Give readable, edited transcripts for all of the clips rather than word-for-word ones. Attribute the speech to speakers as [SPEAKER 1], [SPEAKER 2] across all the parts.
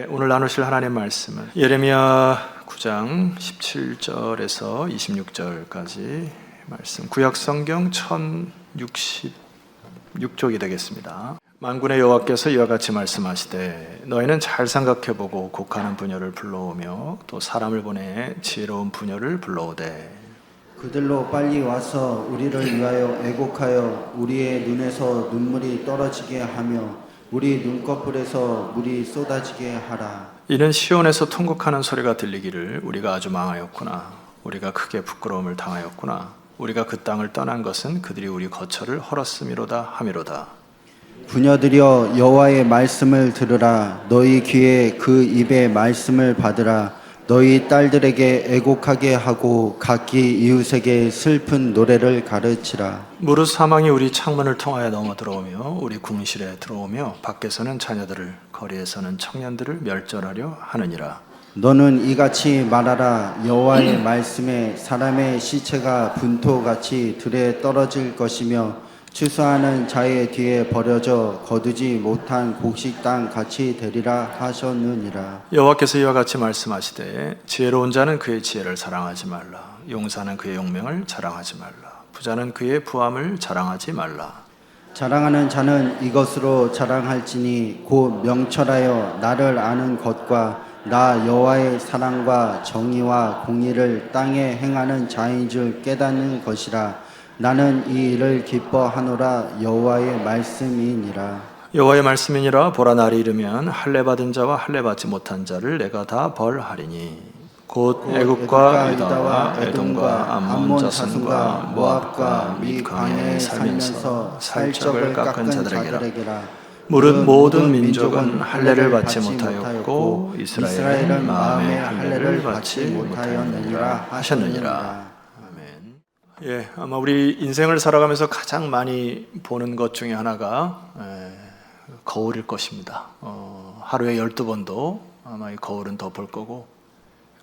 [SPEAKER 1] 오늘 나누실 하나님의 말씀은 예레미야 9장 17절에서 26절까지 말씀, 구약성경 1066쪽이 되겠습니다. 만군의 여호와께서 이와 같이 말씀하시되 너희는 잘 생각해보고 곡하는 부녀를 불러오며 또 사람을 보내 지혜로운 부녀를 불러오되
[SPEAKER 2] 그들로 빨리 와서 우리를 위하여 애곡하여 우리의 눈에서 눈물이 떨어지게 하며 우리 눈꺼풀에서 물이 쏟아지게 하라.
[SPEAKER 1] 이는 시온에서 통곡하는 소리가 들리기를 우리가 아주 망하였구나. 우리가 크게 부끄러움을 당하였구나. 우리가 그 땅을 떠난 것은 그들이 우리 거처를 헐었음이로다 하미로다.
[SPEAKER 2] 부녀들이여 여호와의 말씀을 들으라. 너희 귀에 그 입의 말씀을 받으라. 너희 딸들에게 애곡하게 하고 각기 이웃에게 슬픈 노래를 가르치라.
[SPEAKER 1] 무릇 사망이 우리 창문을 통하여 넘어 들어오며 우리 궁실에 들어오며 밖에서는 자녀들을 거리에서는 청년들을 멸절하려 하느니라.
[SPEAKER 2] 너는 이같이 말하라. 여호와의 말씀에 사람의 시체가 분토같이 들에 떨어질 것이며 추수하는 자의 뒤에 버려져 거두지 못한 곡식 땅 같이 되리라 하셨느니라.
[SPEAKER 1] 여호와께서 이와 같이 말씀하시되 지혜로운 자는 그의 지혜를 자랑하지 말라. 용사는 그의 용명을 자랑하지 말라. 부자는 그의 부함을 자랑하지 말라.
[SPEAKER 2] 자랑하는 자는 이것으로 자랑할지니 곧 명철하여 나를 아는 것과 나 여호와의 사랑과 정의와 공의를 땅에 행하는 자인 줄 깨닫는 것이라. 나는 이 일을 기뻐하노라. 여호와의 말씀이니라.
[SPEAKER 1] 여호와의 말씀이니라. 보라, 날이 이르면 할례 받은 자와 할례 받지 못한 자를 내가 다 벌하리니 곧 애굽과 유다와 에돔과 암몬 자손과 모압과 윗광야에 살면서 살적을 깎은 자들에게라. 무릇 모든 민족은 할례를 받지 못하였고 이스라엘은 마음에 할례를 받지 못하였느니라 하셨느니라. 아마 우리 인생을 살아가면서 가장 많이 보는 것 중에 하나가 거울일 것입니다. 하루에 12번도 아마 이 거울은 더 볼 거고,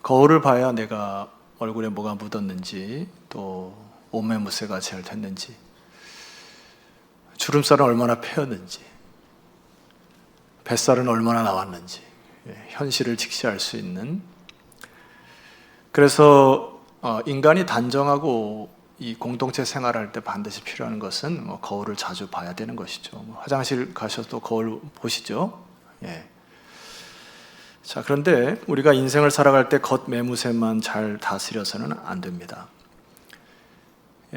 [SPEAKER 1] 거울을 봐야 내가 얼굴에 뭐가 묻었는지, 또 옷매무새가 잘 됐는지, 주름살은 얼마나 패였는지, 뱃살은 얼마나 나왔는지, 현실을 직시할 수 있는. 그래서 인간이 단정하고 이 공동체 생활할 때 반드시 필요한 것은 거울을 자주 봐야 되는 것이죠. 화장실 가셔도 거울 보시죠. 자, 그런데 우리가 인생을 살아갈 때 겉매무새만 잘 다스려서는 안 됩니다.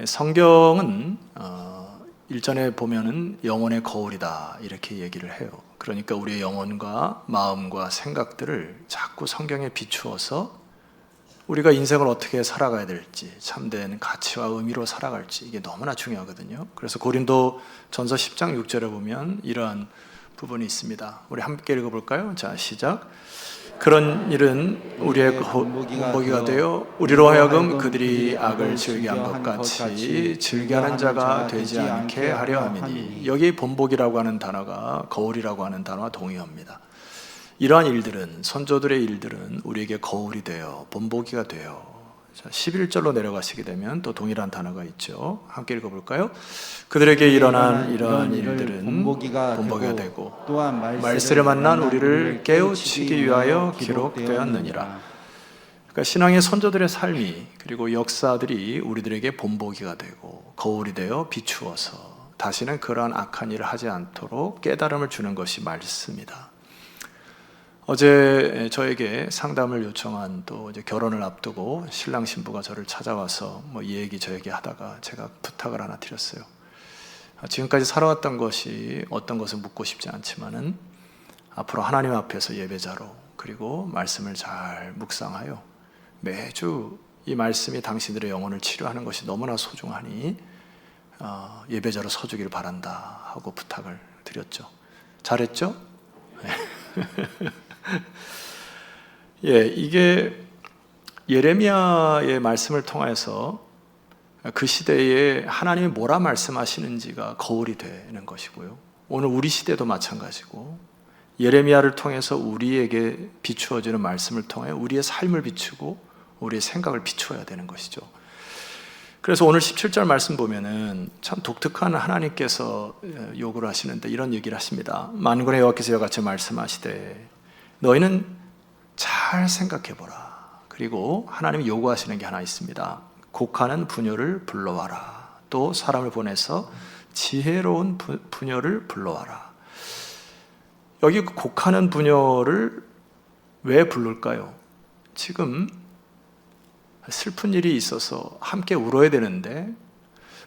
[SPEAKER 1] 성경은 일전에 보면은 영혼의 거울이다 이렇게 얘기를 해요. 그러니까 우리의 영혼과 마음과 생각들을 자꾸 성경에 비추어서 우리가 인생을 어떻게 살아가야 될지, 참된 가치와 의미로 살아갈지, 이게 너무나 중요하거든요. 그래서 고린도 전서 10장 6절에 보면 이러한 부분이 있습니다. 우리 함께 읽어볼까요? 자, 시작. 그런 일은 우리의 본보기가 되어 우리로 하여금 그들이 악을 즐겨한 것 같이 즐겨하는 자가 되지 않게 하려 함이니. 여기 본보기라고 하는 단어가 거울이라고 하는 단어와 동의합니다. 이러한 일들은, 선조들의 일들은 우리에게 거울이 되어 본보기가 되어. 자, 11절로 내려가시게 되면 또 동일한 단어가 있죠. 함께 읽어볼까요? 그들에게 일어난 이러한 일들은 본보기가 되고 또한 말세를 만난 우리를 깨우치기 위하여 기록되었느니라. 그러니까 신앙의 선조들의 삶이, 그리고 역사들이 우리들에게 본보기가 되고 거울이 되어 비추어서 다시는 그러한 악한 일을 하지 않도록 깨달음을 주는 것이 말씀이다. 어제 저에게 상담을 요청한, 또 이제 결혼을 앞두고 신랑 신부가 저를 찾아와서 이 얘기 저 얘기 하다가 제가 부탁을 하나 드렸어요. 지금까지 살아왔던 것이 어떤 것을 묻고 싶지 않지만은 앞으로 하나님 앞에서 예배자로, 그리고 말씀을 잘 묵상하여 매주 이 말씀이 당신들의 영혼을 치료하는 것이 너무나 소중하니 예배자로 서주길 바란다 하고 부탁을 드렸죠. 잘했죠? 이게 예레미야의 말씀을 통해서 그 시대에 하나님이 뭐라 말씀하시는지가 거울이 되는 것이고요. 오늘 우리 시대도 마찬가지고, 예레미야를 통해서 우리에게 비추어지는 말씀을 통해 우리의 삶을 비추고 우리의 생각을 비추어야 되는 것이죠. 그래서 오늘 17절 말씀 보면은 참 독특한 하나님께서 요구를 하시는데 이런 얘기를 하십니다. 만군의 여호와께서 이와 같이 말씀하시되 너희는 잘 생각해 보라. 그리고 하나님이 요구하시는 게 하나 있습니다. 곡하는 부녀를 불러와라. 또 사람을 보내서 지혜로운 부녀를 불러와라. 여기 곡하는 부녀를 왜 부를까요? 지금 슬픈 일이 있어서 함께 울어야 되는데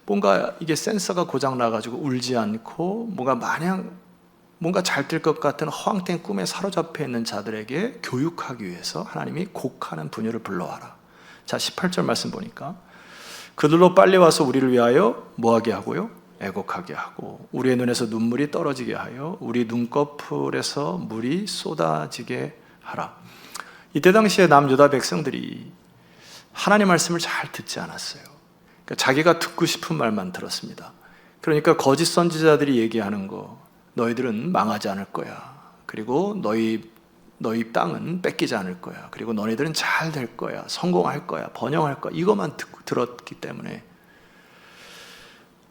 [SPEAKER 1] 뭔가 이게 센서가 고장 나가지고 울지 않고 뭔가 잘 될 것 같은 허황된 꿈에 사로잡혀 있는 자들에게 교육하기 위해서 하나님이 곡하는 부녀를 불러와라. 자, 18절 말씀 보니까 그들로 빨리 와서 우리를 위하여 뭐하게 하고요? 애곡하게 하고 우리의 눈에서 눈물이 떨어지게 하여 우리 눈꺼풀에서 물이 쏟아지게 하라. 이때 당시에 남유다 백성들이 하나님 말씀을 잘 듣지 않았어요. 그러니까 자기가 듣고 싶은 말만 들었습니다. 그러니까 거짓 선지자들이 얘기하는 거, 너희들은 망하지 않을 거야. 그리고 너희 땅은 뺏기지 않을 거야. 그리고 너희들은 잘 될 거야. 성공할 거야. 번영할 거야. 이것만 들었기 때문에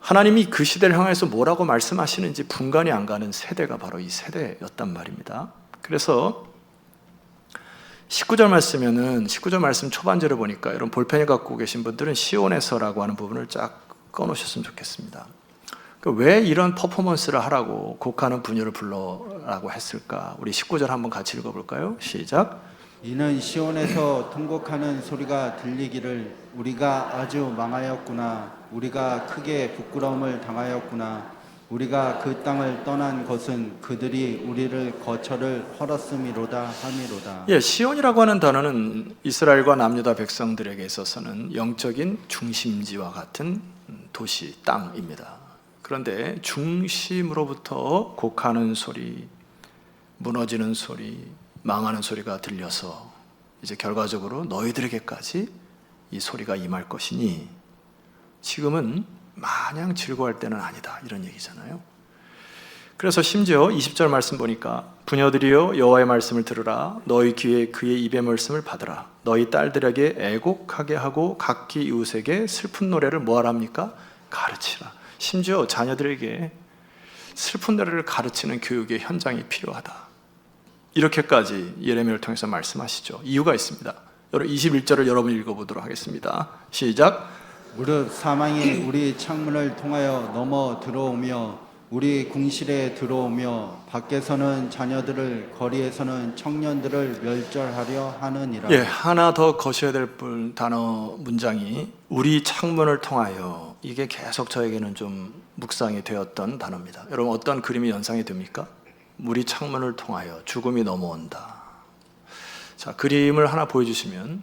[SPEAKER 1] 하나님이 그 시대를 향해서 뭐라고 말씀하시는지 분간이 안 가는 세대가 바로 이 세대였단 말입니다. 그래서 19절 말씀 초반절을 보니까 여러분 볼펜을 갖고 계신 분들은 시온에서라고 하는 부분을 쫙 꺼놓으셨으면 좋겠습니다. 왜 이런 퍼포먼스를 하라고 곡하는 부녀를 불러라고 했을까? 우리 19절 한번 같이 읽어볼까요? 시작.
[SPEAKER 2] 이는 시온에서 통곡하는 소리가 들리기를 우리가 아주 망하였구나. 우리가 크게 부끄러움을 당하였구나. 우리가 그 땅을 떠난 것은 그들이 우리를 거처를 헐었음이로다 함이로다.
[SPEAKER 1] 예, 시온이라고 하는 단어는 이스라엘과 남유다 백성들에게 있어서는 영적인 중심지와 같은 도시, 땅입니다. 그런데 중심으로부터 곡하는 소리, 무너지는 소리, 망하는 소리가 들려서 이제 결과적으로 너희들에게까지 이 소리가 임할 것이니 지금은 마냥 즐거워할 때는 아니다, 이런 얘기잖아요. 그래서 심지어 20절 말씀 보니까 부녀들이여 여호와의 말씀을 들으라. 너희 귀에 그의 입의 말씀을 받으라. 너희 딸들에게 애곡하게 하고 각기 이웃에게 슬픈 노래를 뭐하랍니까? 가르치라. 심지어 자녀들에게 슬픈 노래를 가르치는 교육의 현장이 필요하다. 이렇게까지 예레미야를 통해서 말씀하시죠. 이유가 있습니다. 여러분 21절을 여러분 읽어보도록 하겠습니다. 시작.
[SPEAKER 2] 무릇 사망이 우리 창문을 통하여 넘어 들어오며 우리 궁실에 들어오며 밖에서는 자녀들을 거리에서는 청년들을 멸절하려 하느니라.
[SPEAKER 1] 예, 하나 더 거셔야 될 단어 문장이 우리 창문을 통하여, 이게 계속 저에게는 좀 묵상이 되었던 단어입니다. 여러분 어떤 그림이 연상이 됩니까? 우리 창문을 통하여 죽음이 넘어온다. 자, 그림을 하나 보여주시면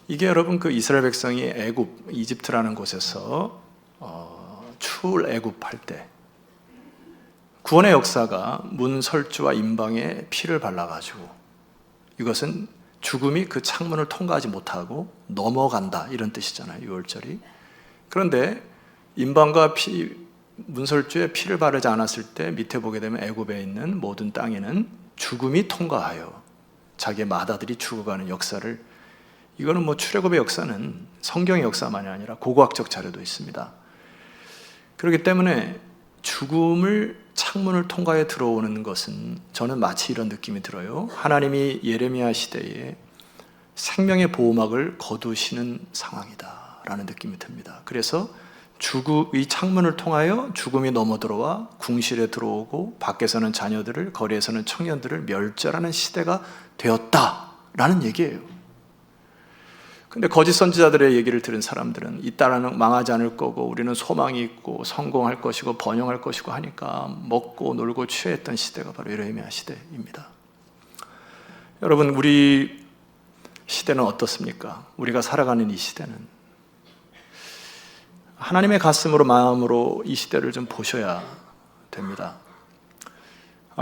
[SPEAKER 1] 이게 여러분 그 이스라엘 백성이 애굽, 이집트라는 곳에서 출애굽할 때 구원의 역사가 문설주와 임방에 피를 발라가지고 이것은 죽음이 그 창문을 통과하지 못하고 넘어간다, 이런 뜻이잖아요, 6월절이. 그런데 임방과 문설주에 피를 바르지 않았을 때 밑에 보게 되면 애굽에 있는 모든 땅에는 죽음이 통과하여 자기의 맏아들이 죽어가는 역사를, 이거는 뭐 출애굽의 역사는 성경의 역사만이 아니라 고고학적 자료도 있습니다. 그렇기 때문에 죽음을 창문을 통과해 들어오는 것은 저는 마치 이런 느낌이 들어요. 하나님이 예레미야 시대에 생명의 보호막을 거두시는 상황이다 라는 느낌이 듭니다. 그래서 이 창문을 통하여 죽음이 넘어 들어와 궁실에 들어오고 밖에서는 자녀들을, 거리에서는 청년들을 멸절하는 시대가 되었다라는 얘기예요. 근데 거짓 선지자들의 얘기를 들은 사람들은 이 땅은 망하지 않을 거고 우리는 소망이 있고 성공할 것이고 번영할 것이고 하니까 먹고 놀고 취했던 시대가 바로 예레미야 시대입니다. 여러분, 우리 시대는 어떻습니까? 우리가 살아가는 이 시대는 하나님의 가슴으로, 마음으로 이 시대를 좀 보셔야 됩니다.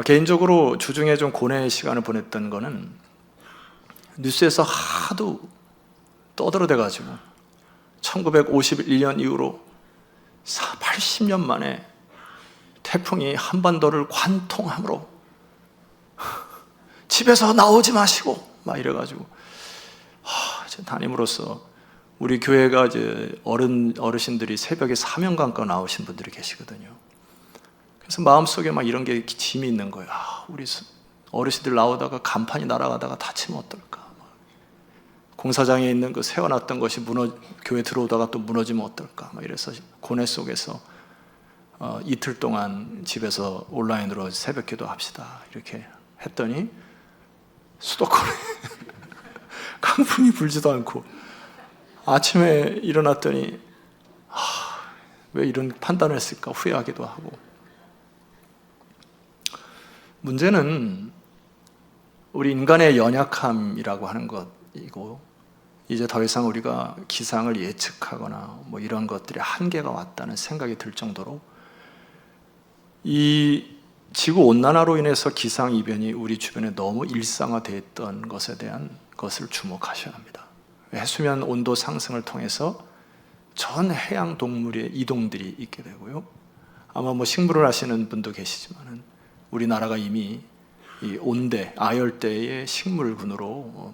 [SPEAKER 1] 개인적으로 주중에 좀 고뇌의 시간을 보냈던 거는 뉴스에서 하도 떠들어대가지고 1951년 이후로 80년 만에 태풍이 한반도를 관통함으로 집에서 나오지 마시고 막 이래가지고 담임으로서 우리 교회가 이제 어르신들이 새벽에 사명감과 나오신 분들이 계시거든요. 그래서 마음속에 막 이런 게 짐이 있는 거예요. 우리 어르신들 나오다가 간판이 날아가다가 다치면 어떨까? 공사장에 있는 그 세워놨던 것이 교회 들어오다가 또 무너지면 어떨까? 이래서 고뇌 속에서 이틀 동안 집에서 온라인으로 새벽 기도 합시다 이렇게 했더니 수도권에 강풍이 불지도 않고 아침에 일어났더니 왜 이런 판단을 했을까 후회하기도 하고. 문제는 우리 인간의 연약함이라고 하는 것이고, 이제 더 이상 우리가 기상을 예측하거나 이런 것들이 한계가 왔다는 생각이 들 정도로 이 지구 온난화로 인해서 기상 이변이 우리 주변에 너무 일상화되어 있던 것에 대한 것을 주목하셔야 합니다. 해수면 온도 상승을 통해서 전 해양 동물의 이동들이 있게 되고요. 아마 식물을 하시는 분도 계시지만은 우리나라가 이미 이 온대, 아열대의 식물군으로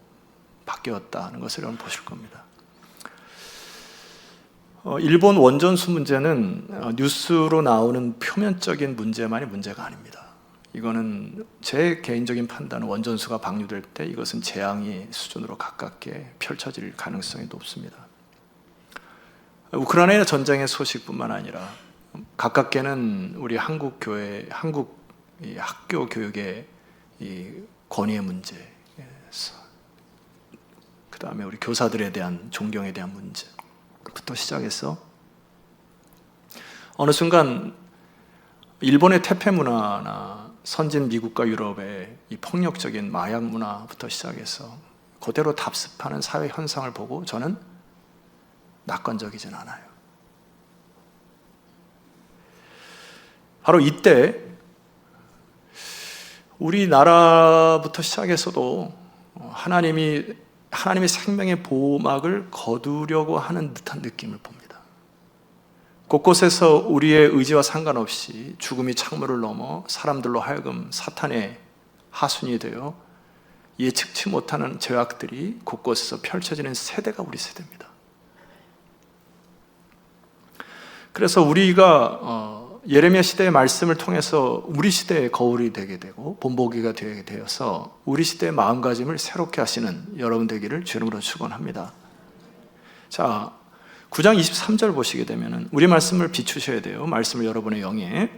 [SPEAKER 1] 바뀌었다는 것을 여러분 보실 겁니다. 일본 원전수 문제는 뉴스로 나오는 표면적인 문제만이 문제가 아닙니다. 이거는 제 개인적인 판단은 원전수가 방류될 때 이것은 재앙의 수준으로 가깝게 펼쳐질 가능성이 높습니다. 우크라이나 전쟁의 소식뿐만 아니라 가깝게는 우리 한국 교회, 한국 학교 교육의 이 권위의 문제, 그 다음에 우리 교사들에 대한 존경에 대한 문제부터 시작해서 어느 순간 일본의 퇴폐 문화나 선진 미국과 유럽의 이 폭력적인 마약 문화부터 시작해서 그대로 답습하는 사회 현상을 보고 저는 낙관적이진 않아요. 바로 이때 우리나라부터 시작해서도 하나님의 생명의 보호막을 거두려고 하는 듯한 느낌을 봅니다. 곳곳에서 우리의 의지와 상관없이 죽음이 창문을 넘어 사람들로 하여금 사탄의 하순이 되어 예측치 못하는 죄악들이 곳곳에서 펼쳐지는 세대가 우리 세대입니다. 그래서 우리가 예레미야 시대의 말씀을 통해서 우리 시대의 거울이 되게 되고 본보기가 되게 되어서 우리 시대의 마음가짐을 새롭게 하시는 여러분 되기를 주님으로 축원합니다. 자, 9장 23절 보시게 되면 우리 말씀을 비추셔야 돼요. 말씀을 여러분의 영에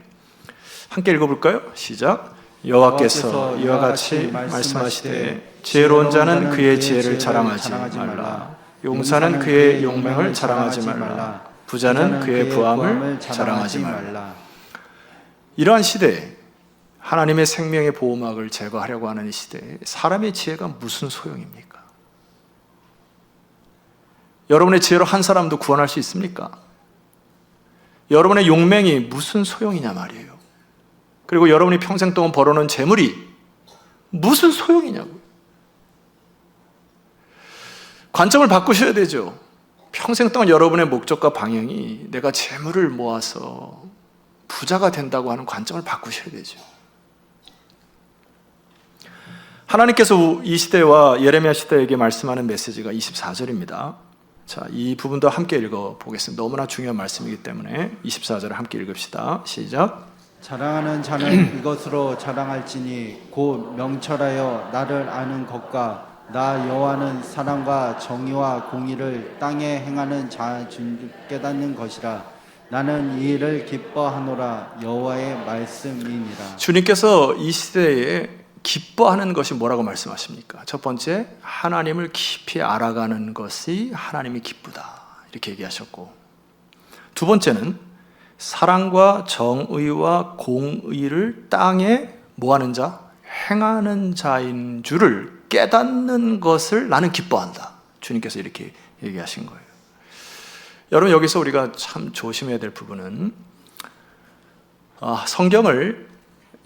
[SPEAKER 1] 함께 읽어볼까요? 시작. 여호와께서 이와 같이 말씀하시되 지혜로운 자는 그의 지혜를 자랑하지 말라. 용사는 그의 용맹을 자랑하지 말라. 부자는 그의 부함을 자랑하지 말라. 이러한 시대에 하나님의 생명의 보호막을 제거하려고 하는 이 시대에 사람의 지혜가 무슨 소용입니까? 여러분의 지혜로 한 사람도 구원할 수 있습니까? 여러분의 용맹이 무슨 소용이냐 말이에요. 그리고 여러분이 평생 동안 벌어놓은 재물이 무슨 소용이냐고요. 관점을 바꾸셔야 되죠. 평생 동안 여러분의 목적과 방향이 내가 재물을 모아서 부자가 된다고 하는 관점을 바꾸셔야 되죠. 하나님께서 이 시대와 예레미야 시대에게 말씀하는 메시지가 24절입니다. 자, 이 부분도 함께 읽어보겠습니다. 너무나 중요한 말씀이기 때문에 24절을 함께 읽읍시다. 시작.
[SPEAKER 2] 자랑하는 자는 이것으로 자랑할지니 곧 명철하여 나를 아는 것과 나 여호와는 사랑과 정의와 공의를 땅에 행하는 자 중 깨닫는 것이라. 나는 이 일을 기뻐하노라. 여호와의 말씀이니라.
[SPEAKER 1] 주님께서 이 시대에 기뻐하는 것이 뭐라고 말씀하십니까? 첫 번째, 하나님을 깊이 알아가는 것이 하나님이 기쁘다 이렇게 얘기하셨고, 두 번째는 사랑과 정의와 공의를 땅에 뭐하는 자? 행하는 자인 줄을 깨닫는 것을 나는 기뻐한다. 주님께서 이렇게 얘기하신 거예요. 여러분, 여기서 우리가 참 조심해야 될 부분은 성경을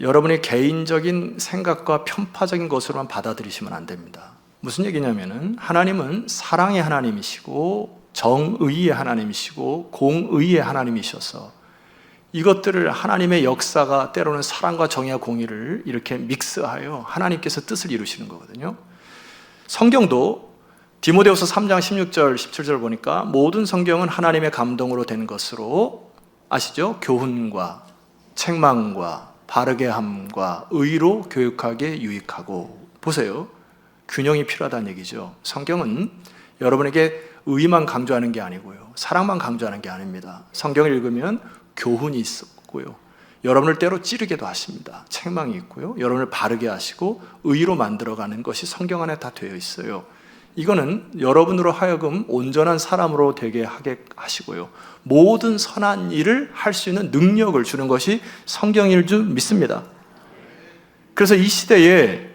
[SPEAKER 1] 여러분의 개인적인 생각과 편파적인 것으로만 받아들이시면 안 됩니다. 무슨 얘기냐면은 하나님은 사랑의 하나님이시고 정의의 하나님이시고 공의의 하나님이셔서 이것들을 하나님의 역사가 때로는 사랑과 정의와 공의를 이렇게 믹스하여 하나님께서 뜻을 이루시는 거거든요. 성경도 디모데후서 3장 16절 17절 보니까 모든 성경은 하나님의 감동으로 된 것으로 아시죠? 교훈과 책망과 바르게 함과 의로 교육하게 유익하고. 보세요. 균형이 필요하다는 얘기죠. 성경은 여러분에게 의만 강조하는 게 아니고요, 사랑만 강조하는 게 아닙니다. 성경을 읽으면 교훈이 있고요, 여러분을 때로 찌르게도 하십니다. 책망이 있고요, 여러분을 바르게 하시고 의로 만들어가는 것이 성경 안에 다 되어 있어요. 이거는 여러분으로 하여금 온전한 사람으로 되게 하게 하시고요, 모든 선한 일을 할 수 있는 능력을 주는 것이 성경일 줄 믿습니다. 그래서 이 시대에,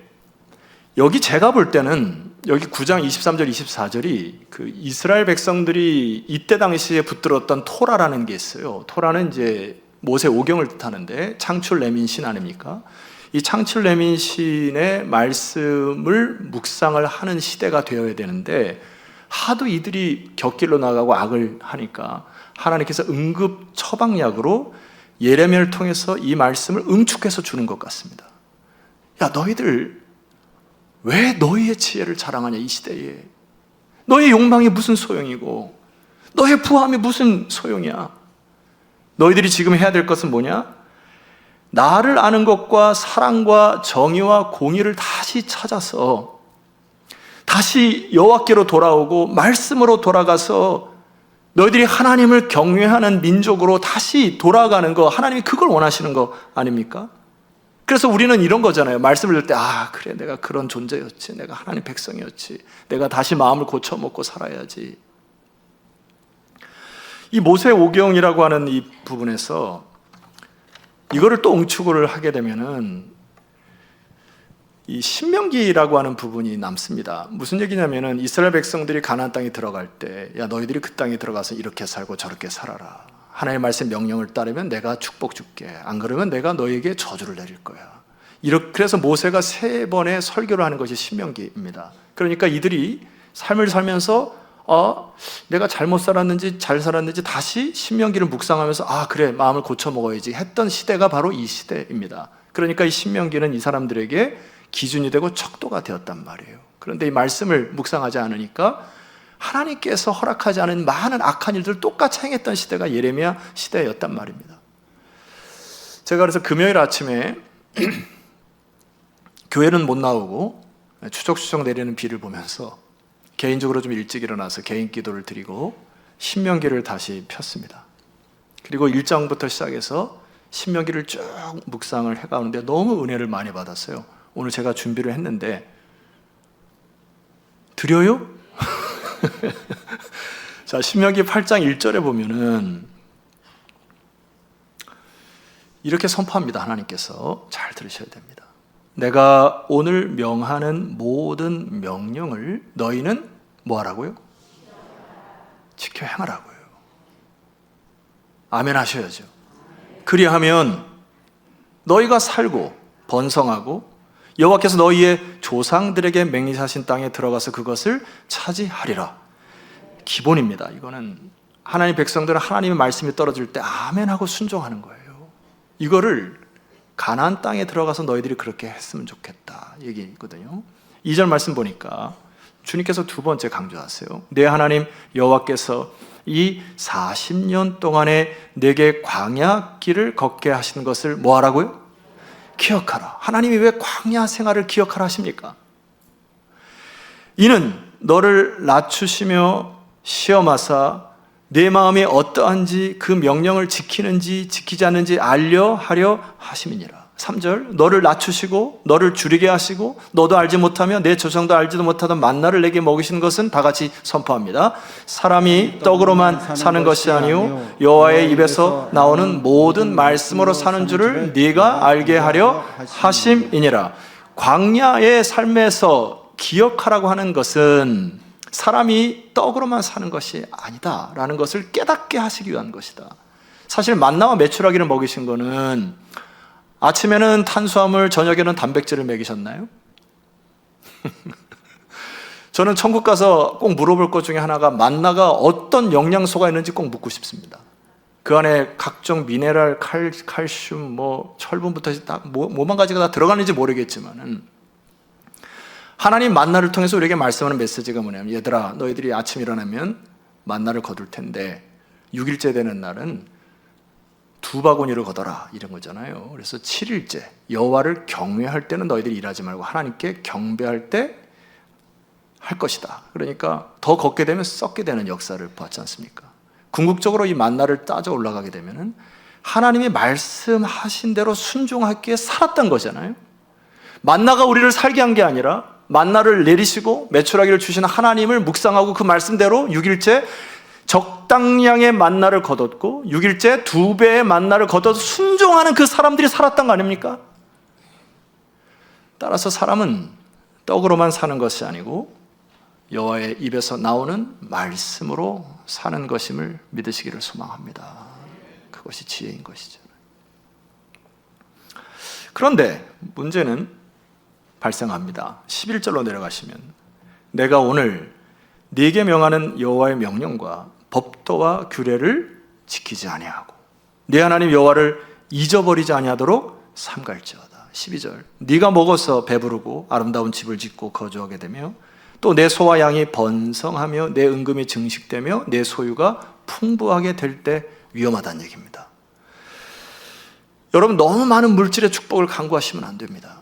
[SPEAKER 1] 여기 제가 볼 때는 여기 9장 23절 24절이 그 이스라엘 백성들이 이때 당시에 붙들었던 토라라는 게 있어요. 토라는 이제 모세 오경을 뜻하는데 창출 레민신 아닙니까? 이 창출 레민신의 말씀을 묵상을 하는 시대가 되어야 되는데, 하도 이들이 곁길로 나가고 악을 하니까 하나님께서 응급 처방약으로 예레미야를 통해서 이 말씀을 응축해서 주는 것 같습니다. 야, 너희들 왜 너희의 지혜를 자랑하냐, 이 시대에. 너의 욕망이 무슨 소용이고 너의 부함이 무슨 소용이야. 너희들이 지금 해야 될 것은 뭐냐? 나를 아는 것과 사랑과 정의와 공의를 다시 찾아서 다시 여호와께로 돌아오고 말씀으로 돌아가서 너희들이 하나님을 경외하는 민족으로 다시 돌아가는 거, 하나님이 그걸 원하시는 거 아닙니까? 그래서 우리는 이런 거잖아요. 말씀을 들을 때, 아, 그래, 내가 그런 존재였지, 내가 하나님 백성이었지, 내가 다시 마음을 고쳐먹고 살아야지. 이 모세 오경이라고 하는 이 부분에서 이거를 또 응축을 하게 되면은 이 신명기라고 하는 부분이 남습니다. 무슨 얘기냐면은 이스라엘 백성들이 가나안 땅에 들어갈 때, 야, 너희들이 그 땅에 들어가서 이렇게 살고 저렇게 살아라. 하나님의 말씀 명령을 따르면 내가 축복 줄게, 안 그러면 내가 너에게 저주를 내릴 거야. 그래서 모세가 3번의 설교를 하는 것이 신명기입니다. 그러니까 이들이 삶을 살면서 내가 잘못 살았는지 잘 살았는지 다시 신명기를 묵상하면서, 아, 그래, 마음을 고쳐 먹어야지 했던 시대가 바로 이 시대입니다. 그러니까 이 신명기는 이 사람들에게 기준이 되고 척도가 되었단 말이에요. 그런데 이 말씀을 묵상하지 않으니까 하나님께서 허락하지 않은 많은 악한 일들을 똑같이 행했던 시대가 예레미야 시대였단 말입니다. 제가 그래서 금요일 아침에 교회는 못 나오고 추적추적 내리는 비를 보면서 개인적으로 좀 일찍 일어나서 개인 기도를 드리고 신명기를 다시 폈습니다. 그리고 1장부터 시작해서 신명기를 쭉 묵상을 해가는데 너무 은혜를 많이 받았어요. 오늘 제가 준비를 했는데, 드려요? 자, 신명기 8장 1절에 보면은 이렇게 선포합니다. 하나님께서 잘 들으셔야 됩니다. 내가 오늘 명하는 모든 명령을 너희는 뭐 하라고요? 지켜 행하라고요. 아멘 하셔야죠. 그리하면 너희가 살고 번성하고 여호와께서 너희의 조상들에게 맹리하신 땅에 들어가서 그것을 차지하리라. 기본입니다. 이거는 하나님 백성들은 하나님의 말씀이 떨어질 때 아멘 하고 순종하는 거예요. 이거를 가나안 땅에 들어가서 너희들이 그렇게 했으면 좋겠다 얘기거든요. 2절 말씀 보니까 주님께서 2번째 강조하세요. 내 하나님 여호와께서 이 40년 동안에 내게 광야 길을 걷게 하시는 것을 뭐 하라고요? 기억하라. 하나님이 왜 광야 생활을 기억하라 하십니까? 이는 너를 낮추시며 시험하사 내 마음이 어떠한지 그 명령을 지키는지 지키지 않는지 알려 하려 하심이니라. 3절, 너를 낮추시고 너를 줄이게 하시고 너도 알지 못하며 내 조상도 알지도 못하던 만나를 내게 먹이시는 것은 다 같이 선포합니다. 사람이 떡으로만 사는 것이 아니요 여호와의 입에서 나오는 모든 말씀으로 사는 줄을 네가 알게 하려 하심이니라. 광야의 삶에서 기억하라고 하는 것은 사람이 떡으로만 사는 것이 아니다라는 것을 깨닫게 하시기 위한 것이다. 사실 만나와 메추라기를 먹이신 거는 아침에는 탄수화물, 저녁에는 단백질을 먹이셨나요? 저는 천국 가서 꼭 물어볼 것 중에 하나가 만나가 어떤 영양소가 있는지 꼭 묻고 싶습니다. 그 안에 각종 미네랄, 칼슘, 철분부터 뭐만 가지가 다 들어가는지 모르겠지만은 하나님 만나를 통해서 우리에게 말씀하는 메시지가 뭐냐면, 얘들아, 너희들이 아침 일어나면 만나를 거둘 텐데 6일째 되는 날은 두 바구니를 거둬라 이런 거잖아요. 그래서 7일째 여호와를 경외할 때는 너희들이 일하지 말고 하나님께 경배할 때 할 것이다. 그러니까 더 걷게 되면 썩게 되는 역사를 보았지 않습니까? 궁극적으로 이 만나를 따져 올라가게 되면은 하나님이 말씀하신 대로 순종하기에 살았던 거잖아요. 만나가 우리를 살게 한 게 아니라 만나를 내리시고 메추라기를 주시는 하나님을 묵상하고 그 말씀대로 6일째 적당량의 만나를 거뒀고 6일째 2배의 만나를 거둬서 순종하는 그 사람들이 살았던 거 아닙니까? 따라서 사람은 떡으로만 사는 것이 아니고 여호와의 입에서 나오는 말씀으로 사는 것임을 믿으시기를 소망합니다. 그것이 지혜인 것이죠. 그런데 문제는 발생합니다. 11절로 내려가시면 내가 오늘 네게 명하는 여호와의 명령과 법도와 규례를 지키지 아니하고 네 하나님 여호와를 잊어버리지 아니하도록 삼갈지어다. 12절 네가 먹어서 배부르고 아름다운 집을 짓고 거주하게 되며 또 내 소와 양이 번성하며 내 은금이 증식되며 내 소유가 풍부하게 될 때 위험하다는 얘기입니다. 여러분 너무 많은 물질의 축복을 간구하시면 안 됩니다.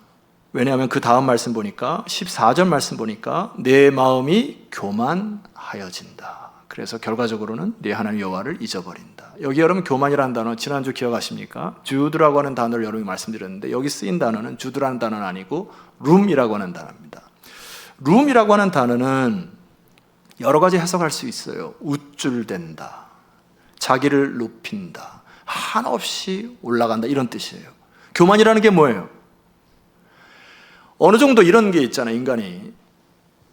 [SPEAKER 1] 왜냐하면 그 다음 말씀 보니까 14절 말씀 보니까 내 마음이 교만하여진다. 그래서 결과적으로는 네 하나님 여호와를 잊어버린다. 여기 여러분 교만이라는 단어 지난주 기억하십니까? 주드라고 하는 단어를 여러분이 말씀드렸는데 여기 쓰인 단어는 주드라는 단어는 아니고 룸이라고 하는 단어입니다. 룸이라고 하는 단어는 여러 가지 해석할 수 있어요. 우쭐댄다, 자기를 높인다, 한없이 올라간다 이런 뜻이에요. 교만이라는 게 뭐예요? 어느 정도 이런 게 있잖아요. 인간이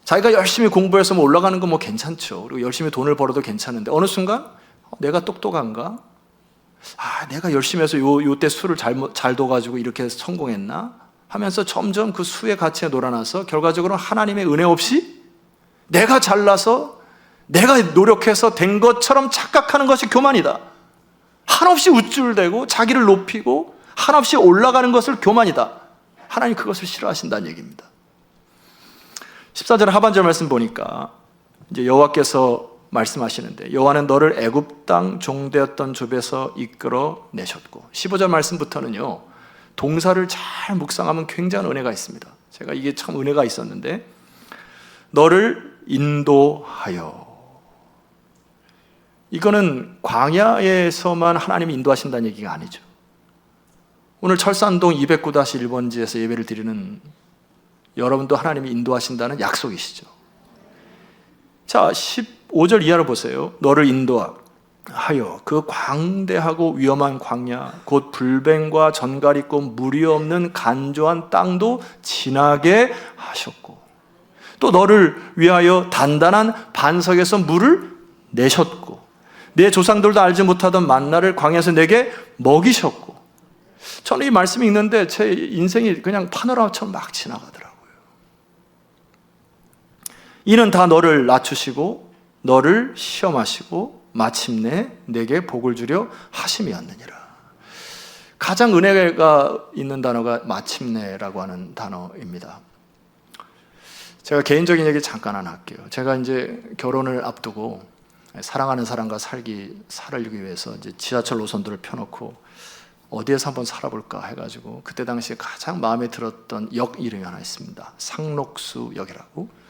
[SPEAKER 1] 자기가 열심히 공부해서 뭐 올라가는 건 뭐 괜찮죠. 그리고 열심히 돈을 벌어도 괜찮은데 어느 순간 내가 똑똑한가? 내가 열심히 해서 요때 수를 잘 둬가지고 이렇게 성공했나? 하면서 점점 그 수의 가치에 놀아나서 결과적으로 하나님의 은혜 없이 내가 잘나서 내가 노력해서 된 것처럼 착각하는 것이 교만이다. 한없이 우쭐대고 자기를 높이고 한없이 올라가는 것을 교만이다. 하나님 그것을 싫어하신다는 얘기입니다. 14절 하반절 말씀 보니까 이제 여호와께서 말씀하시는데 여호와는 너를 애굽 땅 종되었던 좁에서 이끌어 내셨고 15절 말씀부터는요 동사를 잘 묵상하면 굉장한 은혜가 있습니다. 제가 이게 참 은혜가 있었는데 너를 인도하여 이거는 광야에서만 하나님이 인도하신다는 얘기가 아니죠. 오늘 철산동 209-1번지에서 예배를 드리는 여러분도 하나님이 인도하신다는 약속이시죠. 자, 15절 이하로 보세요. 너를 인도하여 그 광대하고 위험한 광야 곧 불뱀과 전갈이꽃 물이 없는 간조한 땅도 지나게 하셨고 또 너를 위하여 단단한 반석에서 물을 내셨고 내 조상들도 알지 못하던 만나를 광야에서 내게 먹이셨고 저는 이 말씀이 있는데 제 인생이 그냥 파노라마처럼 막 지나가더라고요. 이는 다 너를 낮추시고 너를 시험하시고 마침내 내게 복을 주려 하심이었느니라. 가장 은혜가 있는 단어가 마침내라고 하는 단어입니다. 제가 개인적인 얘기 잠깐 하나 할게요. 제가 이제 결혼을 앞두고 사랑하는 사람과 살기 위해서 이제 지하철 노선들을 펴놓고 어디에서 한번 살아볼까 해가지고 그때 당시에 가장 마음에 들었던 역 이름이 하나 있습니다. 상록수 역이라고.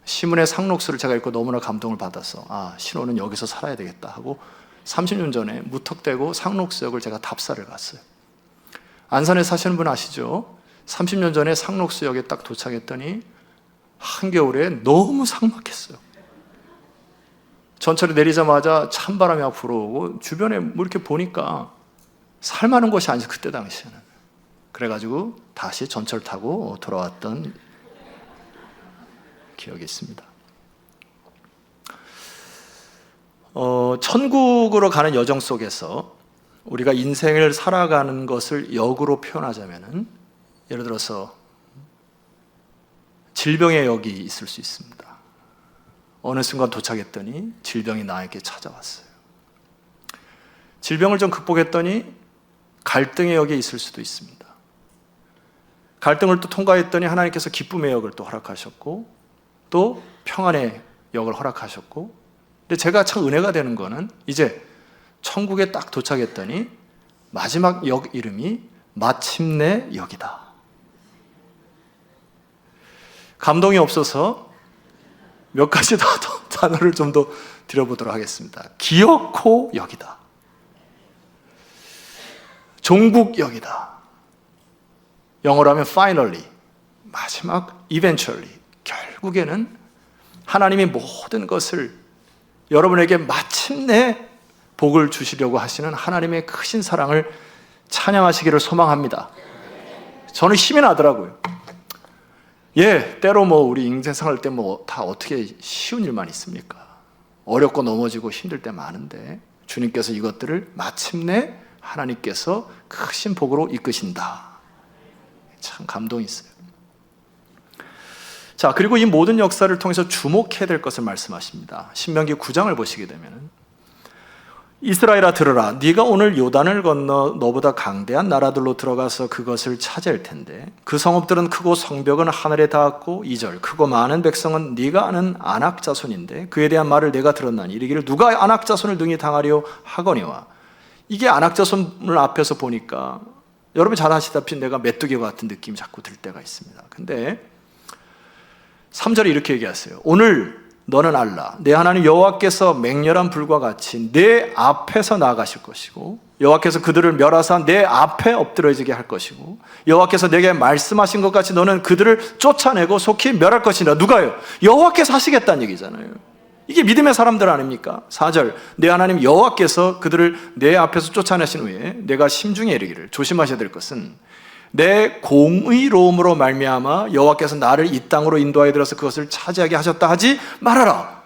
[SPEAKER 1] 시문의 상록수를 제가 읽고 너무나 감동을 받아서 신혼은 여기서 살아야 되겠다 하고 30년 전에 무턱대고 상록수역을 제가 답사를 갔어요. 안산에 사시는 분 아시죠? 30년 전에 상록수역에 딱 도착했더니 한겨울에 너무 삭막했어요. 전철이 내리자마자 찬바람이 막 불어오고 주변에 뭐 이렇게 보니까 살만한 곳이 아니죠. 그때 당시에는. 그래가지고 다시 전철 타고 돌아왔던 기억이 있습니다. 천국으로 가는 여정 속에서 우리가 인생을 살아가는 것을 역으로 표현하자면은 예를 들어서 질병의 역이 있을 수 있습니다. 어느 순간 도착했더니 질병이 나에게 찾아왔어요. 질병을 좀 극복했더니 갈등의 역이 있을 수도 있습니다. 갈등을 또 통과했더니 하나님께서 기쁨의 역을 또 허락하셨고 또 평안의 역을 허락하셨고 근데 제가 참 은혜가 되는 거는 이제 천국에 딱 도착했더니 마지막 역 이름이 마침내 역이다. 감동이 없어서 몇 가지 더 단어를 좀 더 드려보도록 하겠습니다. 기어코 역이다. 종국 역이다. 영어로 하면 finally, 마지막 eventually, 결국에는 하나님이 모든 것을 여러분에게 마침내 복을 주시려고 하시는 하나님의 크신 사랑을 찬양하시기를 소망합니다. 저는 힘이 나더라고요. 때로 우리 인생생활 때 다 어떻게 쉬운 일만 있습니까? 어렵고 넘어지고 힘들 때 많은데 주님께서 이것들을 마침내 하나님께서 크신 복으로 이끄신다. 참 감동이 있어요. 자, 그리고 이 모든 역사를 통해서 주목해야 될 것을 말씀하십니다. 신명기 9장을 보시게 되면 이스라엘아 들으라, 네가 오늘 요단을 건너 너보다 강대한 나라들로 들어가서 그것을 차지할 텐데 그 성읍들은 크고 성벽은 하늘에 닿았고 2절 크고 많은 백성은 네가 아는 아낙 자손인데 그에 대한 말을 내가 들었나니 이르기를 누가 아낙 자손을 능히 당하려 하거니와. 이게 아낙 자손을 앞에서 보니까 여러분 잘 아시다시피 내가 메뚜기와 같은 느낌이 자꾸 들 때가 있습니다. 근데 3절에 이렇게 얘기하세요. 오늘 너는 알라, 내 하나님 여호와께서 맹렬한 불과 같이 내 앞에서 나아가실 것이고 여호와께서 그들을 멸하사 내 앞에 엎드러지게 할 것이고 여호와께서 내게 말씀하신 것 같이 너는 그들을 쫓아내고 속히 멸할 것이라. 누가요? 여호와께서 하시겠다는 얘기잖아요. 이게 믿음의 사람들 아닙니까? 4절 내 하나님 여호와께서 그들을 내 앞에서 쫓아내신 후에 내가 심중에 이르기를. 조심하셔야 될 것은 내 공의로움으로 말미암아 여호와께서 나를 이 땅으로 인도하여 들어서 그것을 차지하게 하셨다 하지 말아라.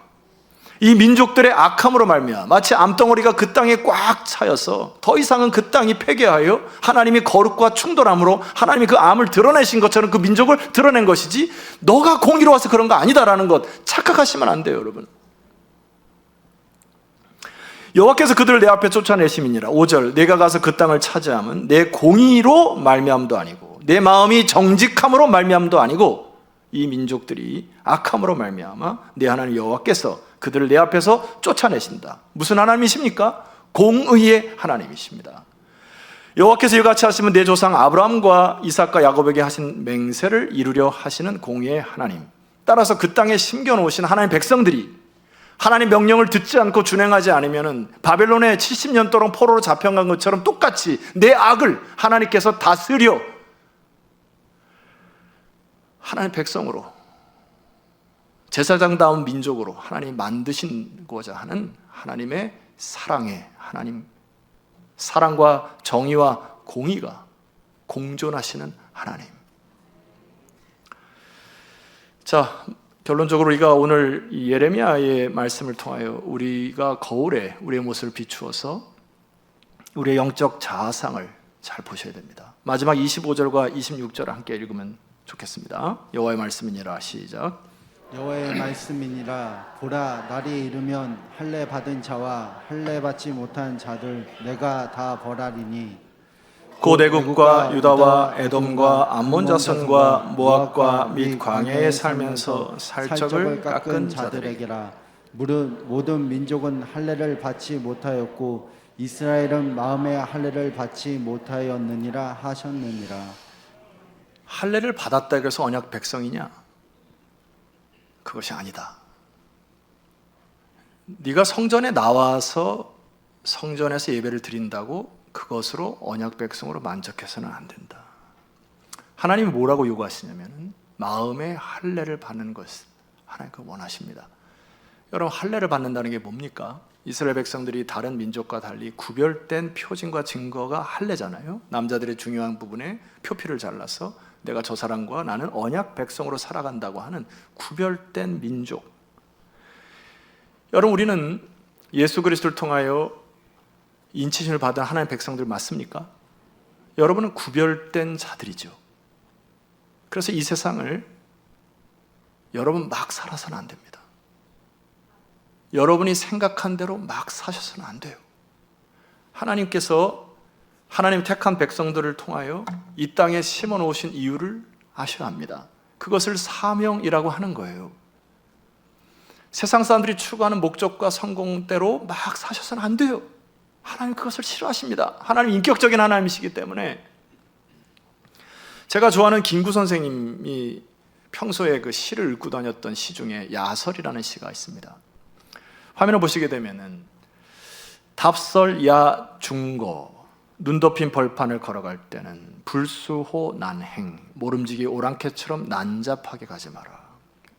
[SPEAKER 1] 이 민족들의 악함으로 말미암아 마치 암덩어리가 그 땅에 꽉 차여서 더 이상은 그 땅이 폐괴하여 하나님이 거룩과 충돌함으로 하나님이 그 암을 드러내신 것처럼 그 민족을 드러낸 것이지 너가 공의로워서 그런 거 아니다라는 것 착각하시면 안 돼요, 여러분. 여호와께서 그들을 내 앞에 쫓아내심이니라. 5절 내가 가서 그 땅을 차지함은 내 공의로 말미암도 아니고 내 마음이 정직함으로 말미암도 아니고 이 민족들이 악함으로 말미암아 내 하나님 여호와께서 그들을 내 앞에서 쫓아내신다. 무슨 하나님이십니까? 공의의 하나님이십니다. 여호와께서 이같이 하시면 내 조상 아브라함과 이삭과 야곱에게 하신 맹세를 이루려 하시는 공의의 하나님. 따라서 그 땅에 심겨놓으신 하나님 백성들이 하나님 명령을 듣지 않고 준행하지 않으면 바벨론에 70년 동안 포로로 잡혀간 것처럼 똑같이 내 악을 하나님께서 다스려 하나님 백성으로 제사장다운 민족으로 하나님이 만드신고자 하는 하나님의 사랑의 하나님, 사랑과 정의와 공의가 공존하시는 하나님. 자, 결론적으로 우리가 오늘 이 예레미야의 말씀을 통하여 우리가 거울에 우리의 모습을 비추어서 우리의 영적 자아상을 잘 보셔야 됩니다. 마지막 25절과 26절을 함께 읽으면 좋겠습니다. 여호와의 말씀이니라. 시작.
[SPEAKER 2] 여호와의 말씀이니라. 보라, 날이 이르면 할례 받은 자와 할례 받지 못한 자들 내가 다 벌하리니
[SPEAKER 1] 곧 애굽과 유다와 에돔과 암몬 자손과 모압과 및 광야에 살면서 살적을 깎은 자들에게
[SPEAKER 2] 자들에게라. 모든 민족은 할례를 받지 못하였고 이스라엘은 마음의 할례를 받지 못하였느니라 하셨느니라.
[SPEAKER 1] 할례를 받았다 해서 언약 백성이냐? 그것이 아니다. 네가 성전에 나와서 성전에서 예배를 드린다고 그것으로 언약 백성으로 만족해서는 안 된다. 하나님이 뭐라고 요구하시냐면 마음의 할례를 받는 것을 하나님께서 원하십니다. 여러분, 할례를 받는다는 게 뭡니까? 이스라엘 백성들이 다른 민족과 달리 구별된 표징과 증거가 할례잖아요. 남자들의 중요한 부분에 표피를 잘라서 내가 저 사람과 나는 언약 백성으로 살아간다고 하는 구별된 민족. 여러분, 우리는 예수 그리스도를 통하여 인치심을 받은 하나님의 백성들 맞습니까? 여러분은 구별된 자들이죠. 그래서 이 세상을 여러분 막 살아서는 안 됩니다. 여러분이 생각한 대로 막 사셔서는 안 돼요. 하나님께서 하나님 택한 백성들을 통하여 이 땅에 심어놓으신 이유를 아셔야 합니다. 그것을 사명이라고 하는 거예요. 세상 사람들이 추구하는 목적과 성공대로 막 사셔서는 안 돼요. 하나님 그것을 싫어하십니다. 하나님 인격적인 하나님이시기 때문에. 제가 좋아하는 김구 선생님이 평소에 그 시를 읽고 다녔던 시 중에 야설이라는 시가 있습니다. 화면을 보시게 되면은 답설 야 중거 눈 덮인 벌판을 걸어갈 때는 불수호 난행 모름지기 오랑캐처럼 난잡하게 가지 마라.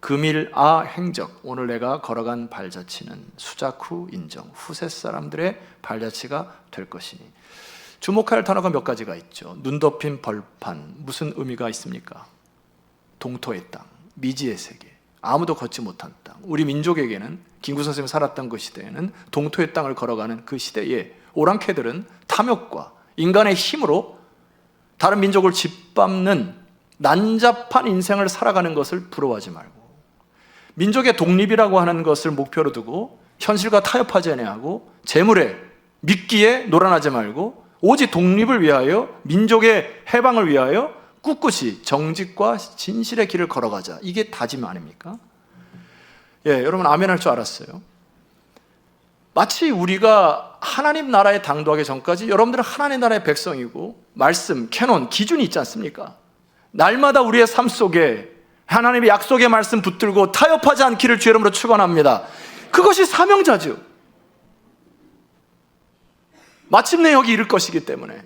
[SPEAKER 1] 금일 아 행적 오늘 내가 걸어간 발자취는 수작 후 인정 후세 사람들의 발자취가 될 것이니. 주목할 단어가 몇 가지가 있죠. 눈 덮인 벌판 무슨 의미가 있습니까? 동토의 땅, 미지의 세계, 아무도 걷지 못한 땅. 우리 민족에게는 김구 선생님이 살았던 그 시대에는 동토의 땅을 걸어가는 그 시대에 오랑캐들은 탐욕과 인간의 힘으로 다른 민족을 짓밟는 난잡한 인생을 살아가는 것을 부러워하지 말고, 민족의 독립이라고 하는 것을 목표로 두고 현실과 타협하지 아니하고 재물에 미끼에 놀아나지 말고 오직 독립을 위하여 민족의 해방을 위하여 꿋꿋이 정직과 진실의 길을 걸어가자. 이게 다짐 아닙니까? 예, 여러분 아멘 할 줄 알았어요. 마치 우리가 하나님 나라에 당도하기 전까지 여러분들은 하나님 나라의 백성이고 말씀, 캐논, 기준이 있지 않습니까? 날마다 우리의 삶 속에 하나님의 약속의 말씀 붙들고 타협하지 않기를 주 이름으로 축원합니다. 그것이 사명자죠. 마침내 여기 이를 것이기 때문에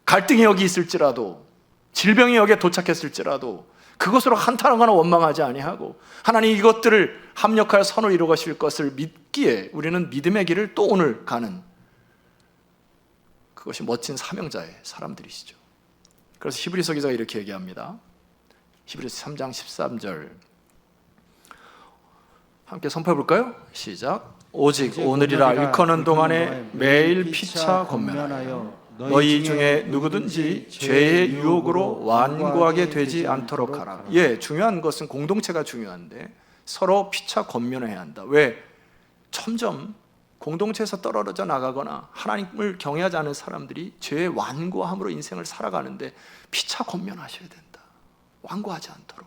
[SPEAKER 1] 갈등이 여기 있을지라도 질병이 여기에 도착했을지라도 그것으로 한탄하거나 원망하지 아니하고 하나님 이것들을 합력하여 선을 이루어 가실 것을 믿기에 우리는 믿음의 길을 또 오늘 가는, 그것이 멋진 사명자의 사람들이시죠. 그래서 히브리서 기자가 이렇게 얘기합니다. 히브리서 3장 13절 함께 선포해 볼까요? 시작. 오직 오늘이라 일컫는 동안에 매일 피차 권면하여 너희 중에 누구든지 죄의 유혹으로 완고하게 되지 않도록 하라. 예, 중요한 것은 공동체가 중요한데 서로 피차 권면해야 한다. 왜? 점점 공동체에서 떨어져 나가거나 하나님을 경외하지 않은 사람들이 죄의 완고함으로 인생을 살아가는데 피차 권면하셔야 된다. 완고하지 않도록.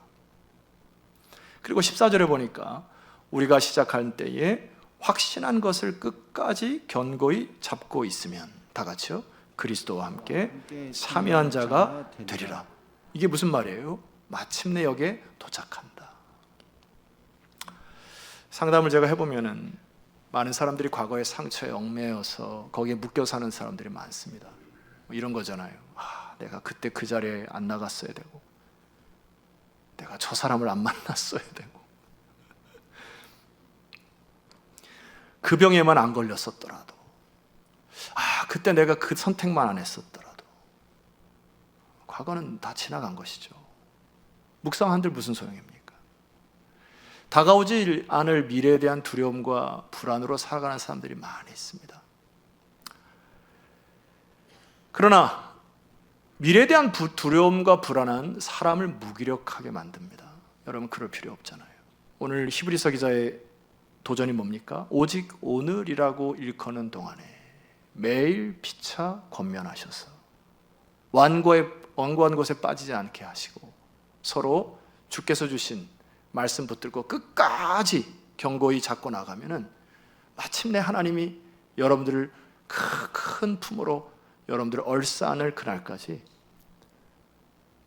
[SPEAKER 1] 그리고 14절에 보니까 우리가 시작할 때에 확신한 것을 끝까지 견고히 잡고 있으면, 다 같이요, 그리스도와 함께 참여한 자가 되리라. 이게 무슨 말이에요? 마침내 여기에 도착한다. 상담을 제가 해보면은 많은 사람들이 과거의 상처에 얽매여서 거기에 묶여 사는 사람들이 많습니다. 이런 거잖아요. 내가 그때 그 자리에 안 나갔어야 되고 내가 저 사람을 안 만났어야 되고 그 병에만 안 걸렸었더라도, 그때 내가 그 선택만 안 했었더라도. 과거는 다 지나간 것이죠. 묵상한들 무슨 소용입니까? 다가오지 않을 미래에 대한 두려움과 불안으로 살아가는 사람들이 많이 있습니다. 그러나 미래에 대한 두려움과 불안은 사람을 무기력하게 만듭니다. 여러분 그럴 필요 없잖아요. 오늘 히브리서 기자의 도전이 뭡니까? 오직 오늘이라고 일컫는 동안에 매일 피차 권면하셔서 완고한 곳에 빠지지 않게 하시고 서로 주께서 주신 말씀 붙들고 끝까지 견고히 잡고 나가면은 마침내 하나님이 여러분들을 큰 품으로 여러분들을 얼싸안을 그날까지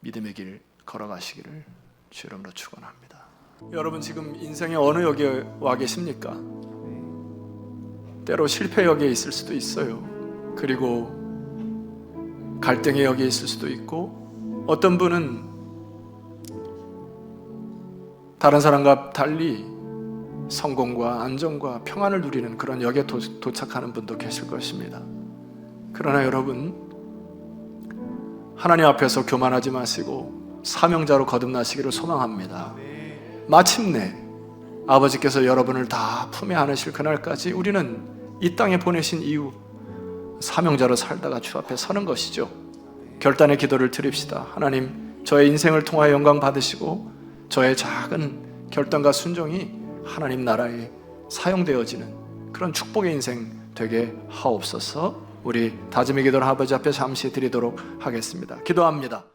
[SPEAKER 1] 믿음의 길 걸어가시기를 주 이름으로 축원합니다. 여러분 지금 인생의 어느 역에 와 계십니까? 때로 실패 역에 있을 수도 있어요. 그리고 갈등의 역에 있을 수도 있고, 어떤 분은 다른 사람과 달리 성공과 안정과 평안을 누리는 그런 역에 도착하는 분도 계실 것입니다. 그러나 여러분, 하나님 앞에서 교만하지 마시고 사명자로 거듭나시기를 소망합니다. 마침내 아버지께서 여러분을 다 품에 안으실 그날까지 우리는 이 땅에 보내신 이후 사명자로 살다가 주 앞에 서는 것이죠. 결단의 기도를 드립시다. 하나님, 저의 인생을 통하여 영광 받으시고 저의 작은 결단과 순종이 하나님 나라에 사용되어지는 그런 축복의 인생 되게 하옵소서. 우리 다짐의 기도를 아버지 앞에 잠시 드리도록 하겠습니다. 기도합니다.